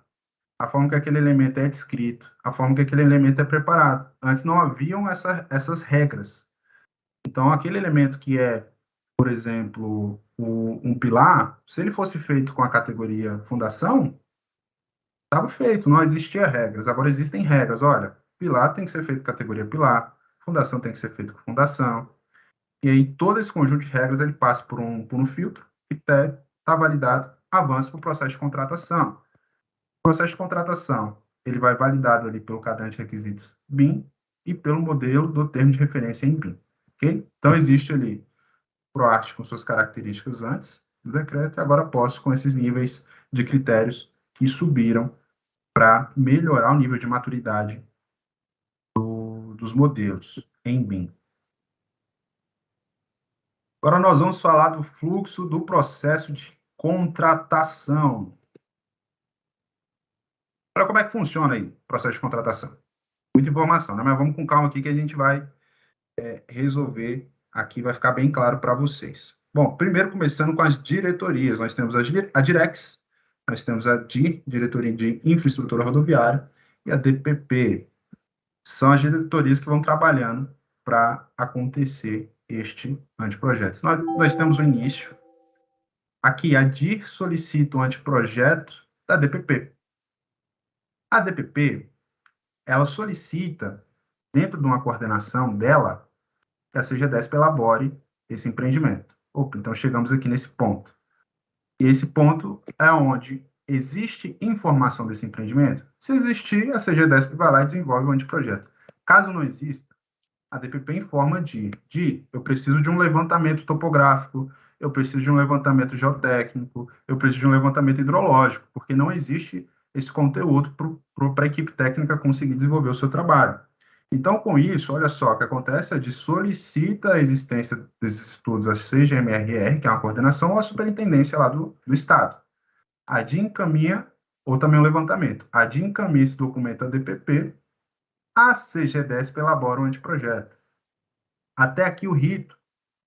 a forma que aquele elemento é descrito, a forma que aquele elemento é preparado. Antes não haviam essas regras. Então, aquele elemento que é, por exemplo, um pilar, se ele fosse feito com a categoria fundação, estava feito, não existia regras. Agora existem regras. Olha, pilar tem que ser feito com categoria pilar, fundação tem que ser feito com fundação. E aí todo esse conjunto de regras ele passa por um filtro, critério, está validado, avança para o processo de contratação. O processo de contratação ele vai validado ali pelo caderno de requisitos BIM e pelo modelo do termo de referência em BIM. Okay? Então existe ali ProArt com suas características antes do decreto e agora posso com esses níveis de critérios que subiram para melhorar o nível de maturidade dos modelos em BIM. Agora nós vamos falar do fluxo do processo de contratação. Olha como é que funciona aí o processo de contratação. Muita informação, né? Mas vamos com calma aqui que a gente vai resolver aqui, vai ficar bem claro para vocês. Bom, primeiro começando com as diretorias. Nós temos a Direx, nós temos a Diretoria de Infraestrutura Rodoviária, e a DPP. São as diretorias que vão trabalhando para acontecer este anteprojeto. Nós temos o início. Aqui, a DIR solicita um anteprojeto da DPP. A DPP, ela solicita, dentro de uma coordenação dela, que a CGDESP elabore esse empreendimento. Opa, então chegamos aqui nesse ponto. E esse ponto é onde existe informação desse empreendimento? Se existir, a CGDESP vai lá e desenvolve o anteprojeto. Caso não exista, a DPP informa eu preciso de um levantamento topográfico, eu preciso de um levantamento geotécnico, eu preciso de um levantamento hidrológico, porque não existe esse conteúdo para a equipe técnica conseguir desenvolver o seu trabalho. Então, com isso, olha só, o que acontece é de solicita a existência desses estudos à CGMRR, que é uma coordenação, ou a superintendência lá do Estado. A DIN encaminha, ou também o levantamento, a DIN encaminha esse documento à DPP, a CGDESP elabora um anteprojeto. Até aqui o rito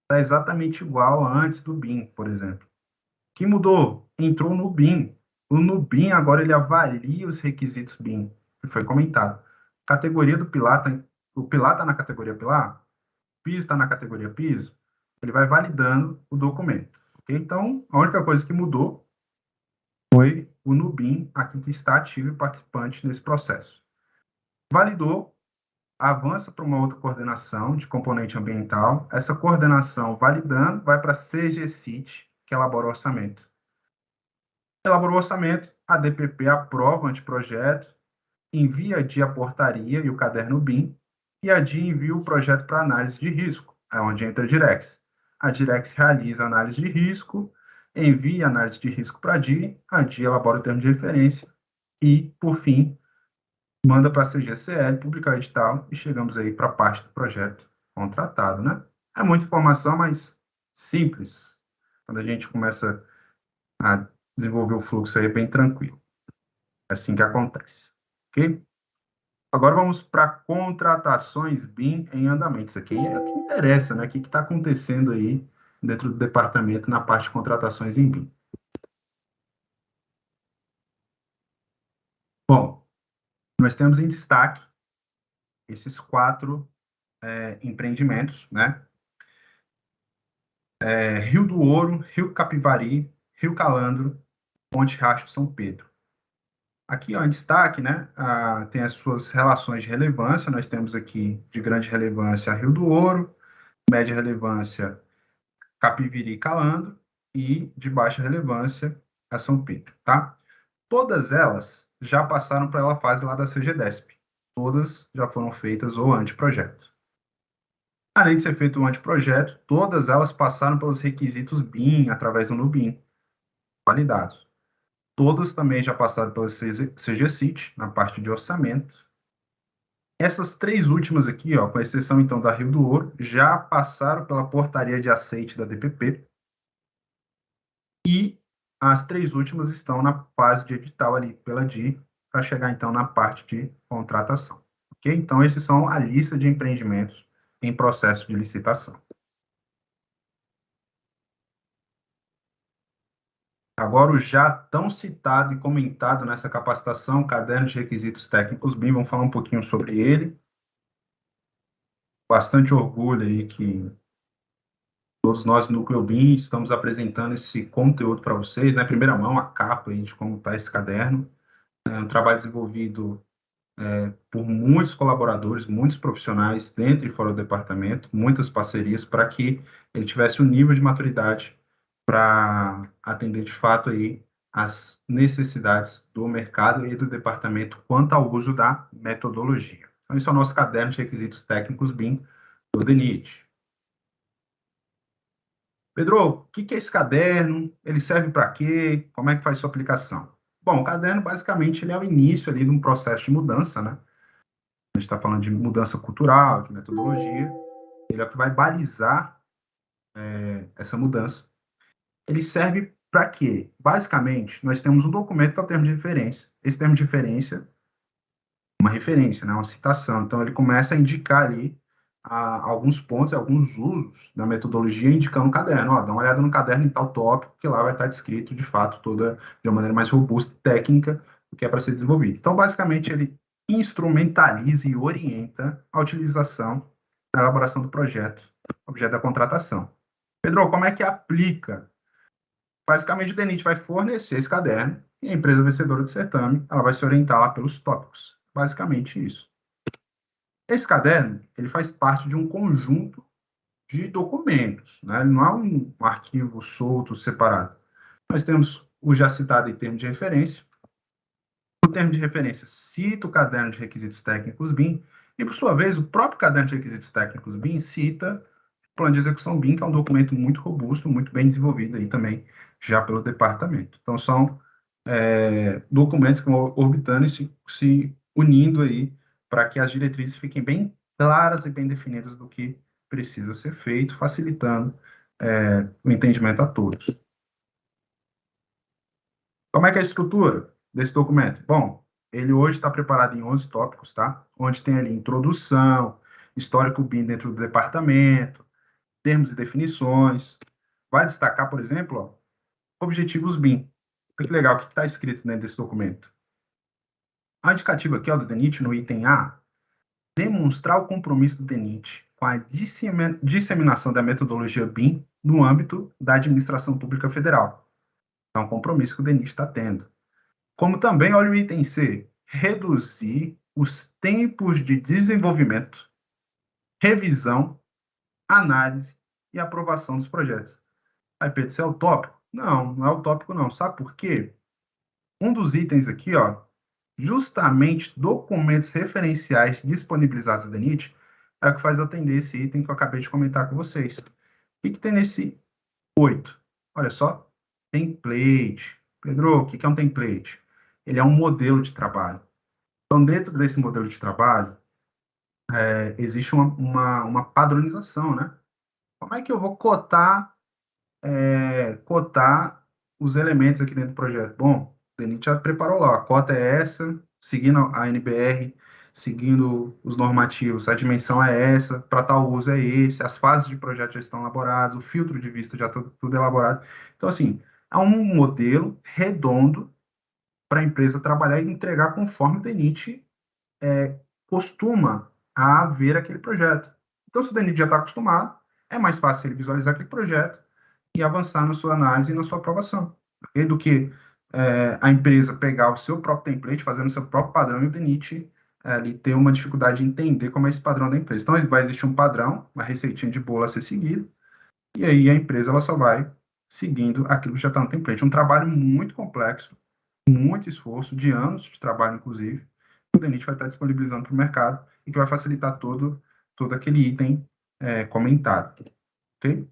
está exatamente igual a antes do BIM, por exemplo. O que mudou? Entrou no BIM. O NUBIM agora ele avalia os requisitos BIM, que foi comentado. Categoria do pilar, o pilar está na categoria pilar, o piso está na categoria piso, ele vai validando o documento. Okay? Então, a única coisa que mudou foi o NUBIM, aqui que está ativo e participante nesse processo. Validou, avança para uma outra coordenação de componente ambiental. Essa coordenação, validando, vai para a CGCIT, que elabora o orçamento. Elaborou o orçamento, a DPP aprova o anteprojeto, envia a DI a portaria e o caderno BIM, e a DI envia o projeto para análise de risco, é onde entra a Direx. A Direx realiza a análise de risco, envia a análise de risco para a DI elabora o termo de referência e, por fim, manda para a CGCL, publicar o edital e chegamos aí para a parte do projeto contratado, né? É muita informação, mas simples. Quando a gente começa a desenvolver o fluxo aí, é bem tranquilo. É assim que acontece, ok? Agora vamos para contratações BIM em andamento. Isso aqui é o que interessa, né? O que está acontecendo aí dentro do departamento na parte de contratações em BIM. Bom, nós temos em destaque esses 4 empreendimentos, né? Rio do Ouro, Rio Capivari, Rio Calandro, Monte Racho, São Pedro. Aqui, ó, em destaque, né, tem as suas relações de relevância. Nós temos aqui de grande relevância Rio do Ouro, média relevância Capivari e Calandro e de baixa relevância a São Pedro, tá? Todas elas já passaram pela fase lá da CGDESP. Todas já foram feitas o anteprojeto. Além de ser feito o anteprojeto, todas elas passaram pelos requisitos BIM através do NUBIM, validados. Todas também já passaram pela CGCIT, na parte de orçamento. Essas 3 últimas aqui, ó, com exceção então da Rio do Ouro, já passaram pela portaria de aceite da DPP. E as 3 últimas estão na fase de edital ali pela DI, para chegar então na parte de contratação. Ok? Então, esses são a lista de empreendimentos em processo de licitação. Agora, o já tão citado e comentado nessa capacitação, Caderno de Requisitos Técnicos BIM, vamos falar um pouquinho sobre ele. Bastante orgulho aí que todos nós no Núcleo BIM estamos apresentando esse conteúdo para vocês, né? Primeira mão, a capa aí de como está esse caderno. É um trabalho desenvolvido por muitos colaboradores, muitos profissionais dentro e fora do departamento, muitas parcerias para que ele tivesse um nível de maturidade para atender de fato aí as necessidades do mercado e do departamento quanto ao uso da metodologia. Então, esse é o nosso caderno de requisitos técnicos BIM do DENIT. Pedro, o que é esse caderno? Ele serve para quê? Como é que faz sua aplicação? Bom, o caderno, basicamente, ele é o início ali de um processo de mudança, né? A gente está falando de mudança cultural, de metodologia. Ele é o que vai balizar essa mudança. Ele serve para quê? Basicamente, nós temos um documento que é o termo de referência. Esse termo de referência, uma referência, né? Uma citação. Então, ele começa a indicar ali alguns pontos, alguns usos da metodologia, indicando o caderno. Ó, dá uma olhada no caderno em tal tópico, que lá vai estar descrito, de fato, toda de uma maneira mais robusta e técnica o que é para ser desenvolvido. Então, basicamente, ele instrumentaliza e orienta a utilização na elaboração do projeto, objeto da contratação. Pedro, como é que aplica? Basicamente, o DENIT vai fornecer esse caderno e a empresa vencedora do certame ela vai se orientar lá pelos tópicos. Basicamente isso. Esse caderno ele faz parte de um conjunto de documentos, né? Ele não é um arquivo solto, separado. Nós temos o já citado em termo de referência. O termo de referência cita o caderno de requisitos técnicos BIM, e, por sua vez, o próprio caderno de requisitos técnicos BIM cita o plano de execução BIM, que é um documento muito robusto, muito bem desenvolvido aí também, já pelo departamento. Então, são documentos que vão orbitando e se unindo aí para que as diretrizes fiquem bem claras e bem definidas do que precisa ser feito, facilitando o entendimento a todos. Como é que é a estrutura desse documento? Bom, ele hoje está preparado em 11 tópicos, tá? Onde tem ali introdução, histórico BIM dentro do departamento, termos e definições. Vai destacar, por exemplo, ó, objetivos BIM. Olha que legal, o que está escrito dentro desse documento? A indicativa aqui, ó, do DENIT, no item A, demonstrar o compromisso do DENIT com a disseminação da metodologia BIM no âmbito da administração pública federal. É um compromisso que o DENIT está tendo. Como também, olha o item C, reduzir os tempos de desenvolvimento, revisão, análise e aprovação dos projetos. Aí, Pedro, isso é utópico? Não, não é utópico não. Sabe por quê? Um dos itens aqui, ó, justamente documentos referenciais disponibilizados no DENIT, é o que faz atender esse item que eu acabei de comentar com vocês. O que tem nesse 8? Olha só, template. Pedro, o que é um template? Ele é um modelo de trabalho. Então, dentro desse modelo de trabalho, existe uma padronização, né? Como é que eu vou cotar os elementos aqui dentro do projeto? Bom, o DENIT já preparou lá, a cota é essa, seguindo a NBR, seguindo os normativos, a dimensão é essa, para tal uso é esse, as fases de projeto já estão elaboradas, o filtro de vista já está tudo elaborado. Então, assim, é um modelo redondo para a empresa trabalhar e entregar conforme o DENIT costuma a ver aquele projeto. Então, se o DENIT já está acostumado, é mais fácil ele visualizar aquele projeto e avançar na sua análise e na sua aprovação, okay? Do que a empresa pegar o seu próprio template, fazendo o seu próprio padrão, e o DENIT ali ter uma dificuldade de entender como é esse padrão da empresa. Então, vai existir um padrão, uma receitinha de bolo a ser seguido, e aí a empresa ela só vai seguindo aquilo que já está no template. Um trabalho muito complexo, muito esforço, de anos de trabalho, inclusive, que o DENIT vai estar disponibilizando para o mercado e que vai facilitar todo aquele item comentado. Ok?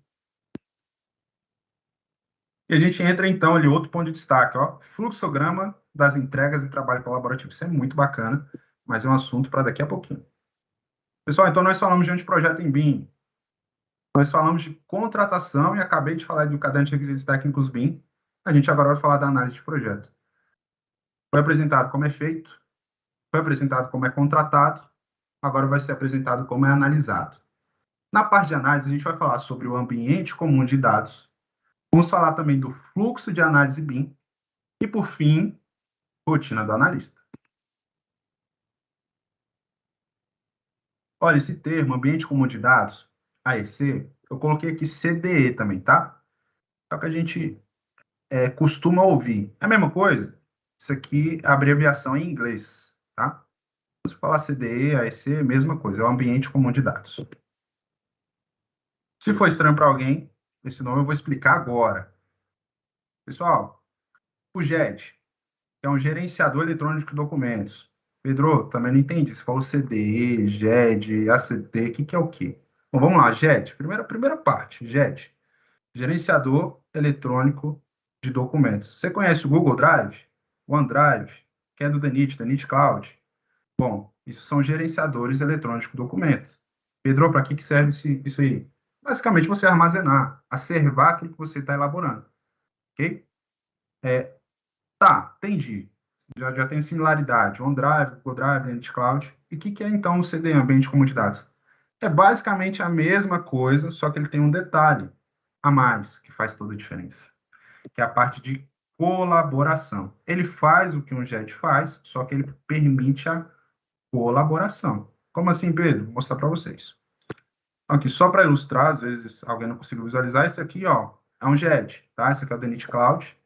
E a gente entra, então, ali, outro ponto de destaque, ó, fluxograma das entregas e trabalho colaborativo. Isso é muito bacana, mas é um assunto para daqui a pouquinho. Pessoal, então nós falamos de anteprojeto em BIM, nós falamos de contratação e acabei de falar do caderno de requisitos técnicos BIM. A gente agora vai falar da análise de projeto. Foi apresentado como é feito, foi apresentado como é contratado, agora vai ser apresentado como é analisado. Na parte de análise, a gente vai falar sobre o ambiente comum de dados, vamos falar também do fluxo de análise BIM e, por fim, rotina do analista. Olha, esse termo, ambiente comum de dados, AEC, eu coloquei aqui CDE também, tá? É o que a gente costuma ouvir. É a mesma coisa? Isso aqui é a abreviação em inglês, tá? Se falar CDE, AEC, mesma coisa, é o ambiente comum de dados. Se for estranho para alguém, esse nome eu vou explicar agora. Pessoal, o GED, que é um gerenciador eletrônico de documentos. Pedro, também não entendi. Você falou CDE, GED, ACT, o que é o quê? Bom, vamos lá, GED. Primeira parte, GED. Gerenciador eletrônico de documentos. Você conhece o Google Drive? OneDrive? Que é do DENIT, DENIT Cloud? Bom, isso são gerenciadores eletrônicos de documentos. Pedro, para que serve isso aí? Basicamente, você armazenar, acervar aquilo que você está elaborando. Ok? Tá, entendi. Já tem similaridade. OneDrive, Google Drive, DENIT Cloud. E o que é, então, o CD, Ambiente Comum de Dados? É basicamente a mesma coisa, só que ele tem um detalhe a mais, que faz toda a diferença, que é a parte de colaboração. Ele faz o que um JET faz, só que ele permite a colaboração. Como assim, Pedro? Vou mostrar para vocês. Aqui, só para ilustrar, às vezes alguém não conseguiu visualizar, esse aqui, ó, é um JET, tá? Esse aqui é o DENIT Cloud.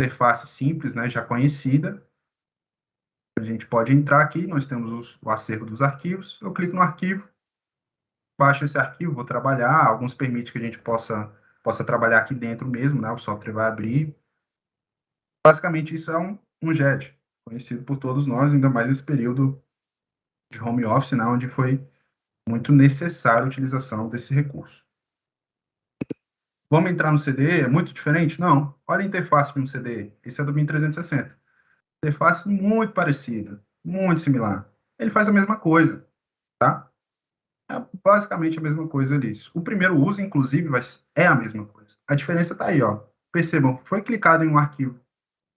Interface simples, né, já conhecida. A gente pode entrar aqui, nós temos o acervo dos arquivos. Eu clico no arquivo, baixo esse arquivo, vou trabalhar. Alguns permitem que a gente possa possa trabalhar aqui dentro mesmo, né? O software vai abrir. Basicamente, isso é um JET, conhecido por todos nós, ainda mais nesse período de home office, né? Onde foi muito necessária a utilização desse recurso. Vamos entrar no CDE? É muito diferente? Não. Olha a interface de um CDE. Esse é do BIM 360. Interface muito parecida, muito similar. Ele faz a mesma coisa, tá? É basicamente a mesma coisa ali. O primeiro uso, inclusive, é a mesma coisa. A diferença está aí, ó. Percebam, foi clicado em um arquivo.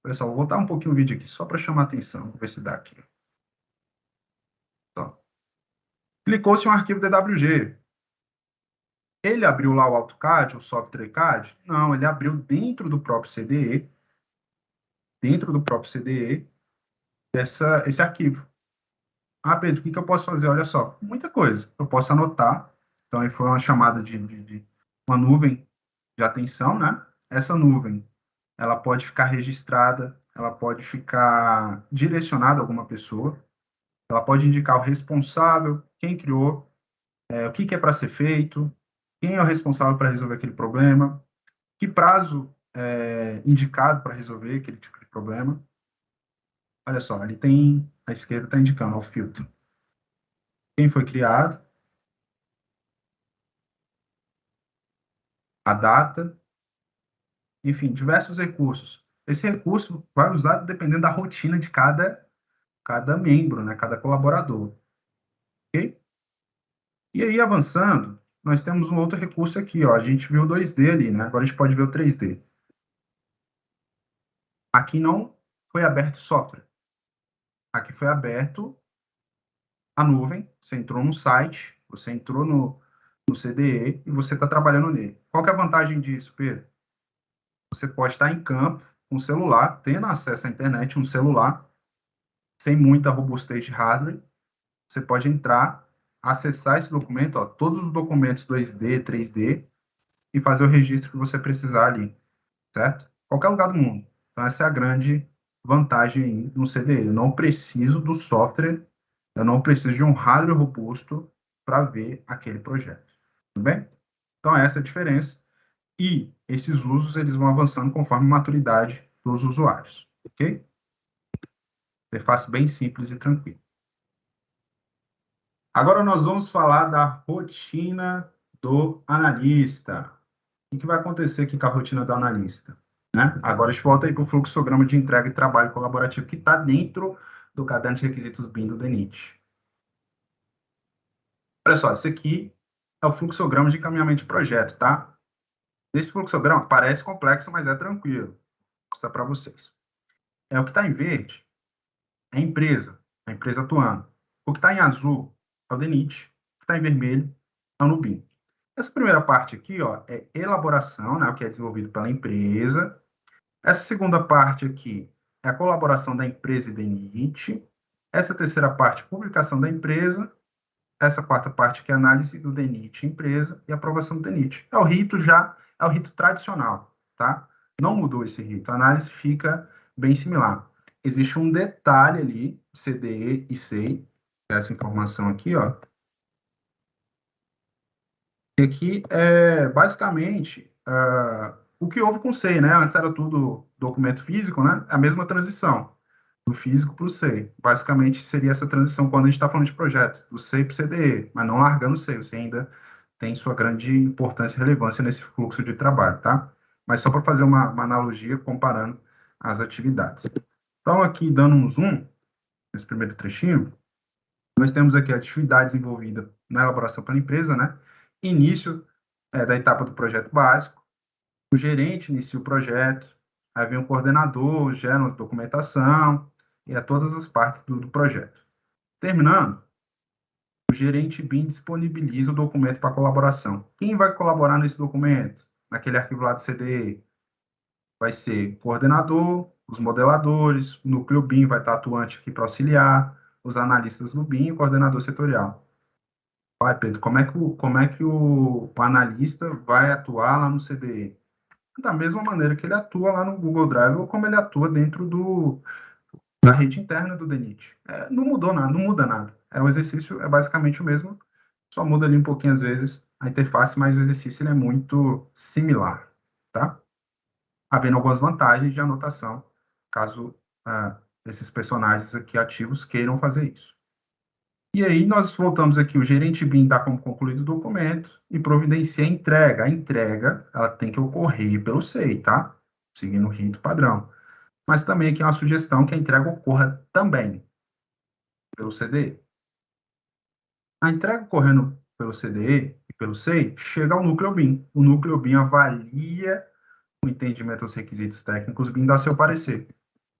Pessoal, vou voltar um pouquinho o vídeo aqui, só para chamar a atenção. Vou ver se dá aqui. Ó. Clicou-se em um arquivo DWG. Ele abriu lá o AutoCAD, o software CAD? Não, ele abriu dentro do próprio CDE, esse arquivo. Ah, Pedro, o que eu posso fazer? Olha só, muita coisa. Eu posso anotar. Então, aí foi uma chamada de uma nuvem de atenção, né? Essa nuvem, ela pode ficar registrada, ela pode ficar direcionada a alguma pessoa, ela pode indicar o responsável, quem criou, o que é para ser feito, quem é o responsável para resolver aquele problema, que prazo é indicado para resolver aquele tipo de problema. Olha só, ali tem, à esquerda está indicando o filtro. Quem foi criado, a data, enfim, diversos recursos. Esse recurso vai usar dependendo da rotina de cada membro, né, cada colaborador. Ok? E aí, avançando, nós temos um outro recurso aqui, ó. A gente viu o 2D ali, né? Agora a gente pode ver o 3D. Aqui não foi aberto software. Aqui foi aberto a nuvem. Você entrou no site, você entrou no CDE e você está trabalhando nele. Qual que é a vantagem disso, Pedro? Você pode estar em campo com o celular, tendo acesso à internet, um celular, sem muita robustez de hardware. Você pode entrar, acessar esse documento, ó, todos os documentos 2D, 3D, e fazer o registro que você precisar ali, certo? Qualquer lugar do mundo. Então, essa é a grande vantagem aí no CDE. Eu não preciso do software, eu não preciso de um hardware robusto para ver aquele projeto. Tudo bem? Então, essa é a diferença. E esses usos, eles vão avançando conforme a maturidade dos usuários, ok? Interface bem simples e tranquila. Agora nós vamos falar da rotina do analista. O que vai acontecer aqui com a rotina do analista? Né? Agora a gente volta aí para o fluxograma de entrega e trabalho colaborativo que está dentro do caderno de requisitos BIM do DENIT. Olha só, esse aqui é o fluxograma de encaminhamento de projeto, tá? Esse fluxograma parece complexo, mas é tranquilo. Vou mostrar para vocês. O que está em verde é a empresa atuando. O que está em azul é o DENIT. O que está em vermelho é o NUBIM. Essa primeira parte aqui, ó, é elaboração, né, o que é desenvolvido pela empresa. Essa segunda parte aqui é a colaboração da empresa e DENIT. Essa terceira parte, publicação da empresa. Essa quarta parte, que é análise do DENIT empresa e aprovação do DENIT. É o rito tradicional, tá? Não mudou esse rito. A análise fica bem similar. Existe um detalhe ali, CDE e SEI, essa informação aqui, ó. E aqui é basicamente o que houve com o SEI, né? Antes era tudo documento físico, né? A mesma transição do físico para o SEI. Basicamente seria essa transição quando a gente está falando de projeto, do SEI para o CDE, mas não largando o SEI. O SEI ainda tem sua grande importância e relevância nesse fluxo de trabalho, tá? Mas só para fazer uma analogia comparando as atividades. Então, aqui dando um zoom nesse primeiro trechinho, nós temos aqui a atividade desenvolvida na elaboração pela empresa, né? Início da etapa do projeto básico, o gerente inicia o projeto, aí vem o coordenador, gera uma documentação e a todas as partes do projeto. Terminando, o gerente BIM disponibiliza o documento para colaboração. Quem vai colaborar nesse documento? Naquele arquivo lá do CDE? Vai ser o coordenador, os modeladores, o núcleo BIM vai estar atuante aqui para auxiliar, os analistas do BIM e o coordenador setorial. Vai, Pedro, como é que o analista vai atuar lá no CDE? Da mesma maneira que ele atua lá no Google Drive ou como ele atua dentro da rede interna do DENIT. Não mudou nada, não muda nada. O exercício é basicamente o mesmo, só muda ali um pouquinho, às vezes, a interface, mas o exercício ele é muito similar, tá? Havendo algumas vantagens de anotação, caso esses personagens aqui ativos queiram fazer isso. E aí nós voltamos aqui, o gerente BIM dá como concluído o documento e providencia a entrega. A entrega, ela tem que ocorrer pelo SEI, tá? Seguindo o rito padrão. Mas também aqui é uma sugestão que a entrega ocorra também pelo CDE. A entrega ocorrendo pelo CDE e pelo SEI chega ao núcleo BIM. O núcleo BIM avalia o entendimento dos requisitos técnicos BIM, dá seu parecer.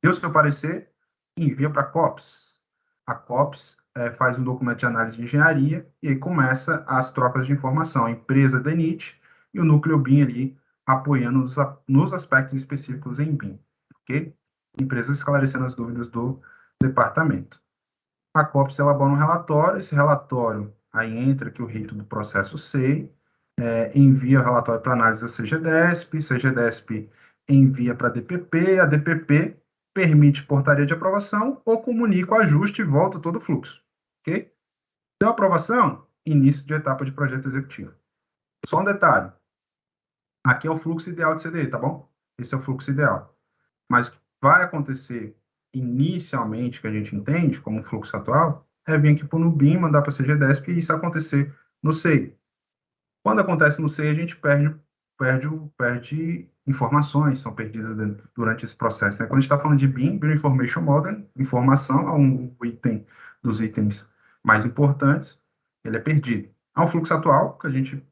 Deu seu parecer, envia para a COPS. A COPS faz um documento de análise de engenharia e aí começa as trocas de informação. A empresa DENIT e o núcleo BIM ali apoiando nos aspectos específicos em BIM. Ok? Empresas esclarecendo as dúvidas do departamento. A COPS elabora um relatório, esse relatório aí entra aqui o rito do processo SEI, envia o relatório para análise da CGDESP envia para a DPP, a DPP permite portaria de aprovação ou comunica o ajuste e volta todo o fluxo, ok? Deu aprovação, início de etapa de projeto executivo. Só um detalhe, aqui é o fluxo ideal de CDE, tá bom? Esse é o fluxo ideal. Mas o que vai acontecer inicialmente, que a gente entende como fluxo atual, é vir aqui para o Nubim, mandar para a CGDESP e isso acontecer no SEI. Quando acontece no SEI, a gente perde informações, são perdidas durante esse processo. Né? Quando a gente está falando de BIM, Building Information Model, informação é um item dos itens mais importantes, ele é perdido. Há um fluxo atual que a gente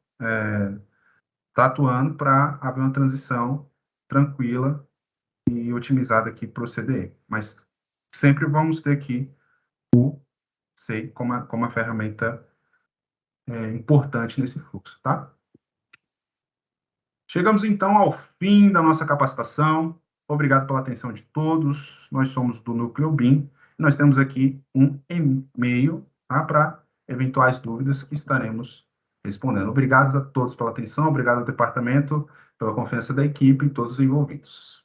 está atuando para haver uma transição tranquila e otimizada aqui para o CDE. Mas sempre vamos ter aqui o SEI como a ferramenta importante nesse fluxo, tá? Chegamos então ao fim da nossa capacitação. Obrigado pela atenção de todos. Nós somos do Núcleo BIM. Nós temos aqui um e-mail, tá, para eventuais dúvidas que estaremos respondendo. Obrigado a todos pela atenção, obrigado ao departamento pela confiança da equipe e todos os envolvidos.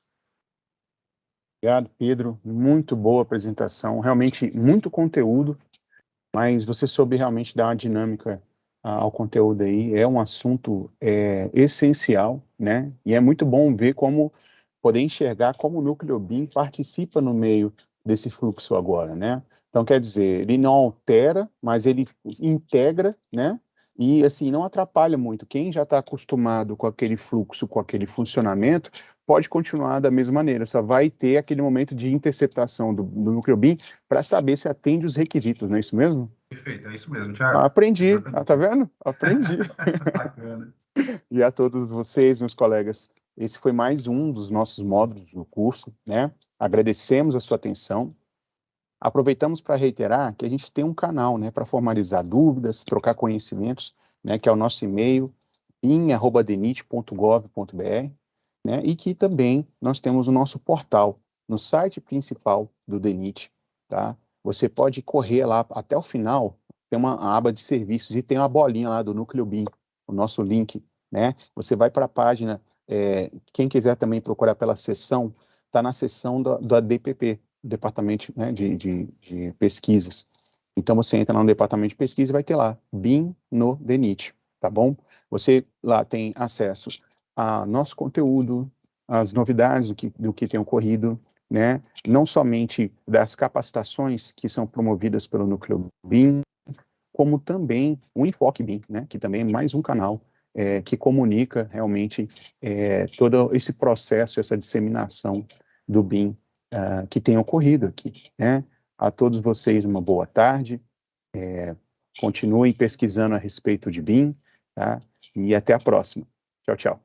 Obrigado, Pedro. Muito boa apresentação. Realmente muito conteúdo, mas você soube realmente dar uma dinâmica ao conteúdo aí. É um assunto essencial, né? E é muito bom ver como poder enxergar como o Núcleo BIM participa no meio desse fluxo agora, né? Então, quer dizer, ele não altera, mas ele integra, né? E, assim, não atrapalha muito. Quem já está acostumado com aquele fluxo, com aquele funcionamento, pode continuar da mesma maneira, só vai ter aquele momento de interceptação do Núcleo BIM para saber se atende os requisitos, não é isso mesmo? Perfeito, é isso mesmo, Thiago. Aprendi, tá vendo? Aprendi. Bacana. E a todos vocês, meus colegas, esse foi mais um dos nossos módulos do curso, né? Agradecemos a sua atenção. Aproveitamos para reiterar que a gente tem um canal, né, para formalizar dúvidas, trocar conhecimentos, né, que é o nosso e-mail, bim@denit.gov.br, né, e que também nós temos o nosso portal no site principal do DENIT, tá? Você pode correr lá até o final, tem uma aba de serviços e tem uma bolinha lá do Núcleo BIM, o nosso link, né? Você vai para a página, quem quiser também procurar pela seção, está na seção da DPP, Departamento, né, de Pesquisas. Então, você entra lá no Departamento de Pesquisa e vai ter lá, BIM no DENIT, tá bom? Você lá tem acesso a nosso conteúdo, as novidades do que tem ocorrido, né? Não somente das capacitações que são promovidas pelo Núcleo BIM, como também o Enfoque BIM, né? Que também é mais um canal que comunica realmente todo esse processo, essa disseminação do BIM que tem ocorrido aqui, né? A todos vocês uma boa tarde, continuem pesquisando a respeito de BIM, tá? E até a próxima. Tchau, tchau.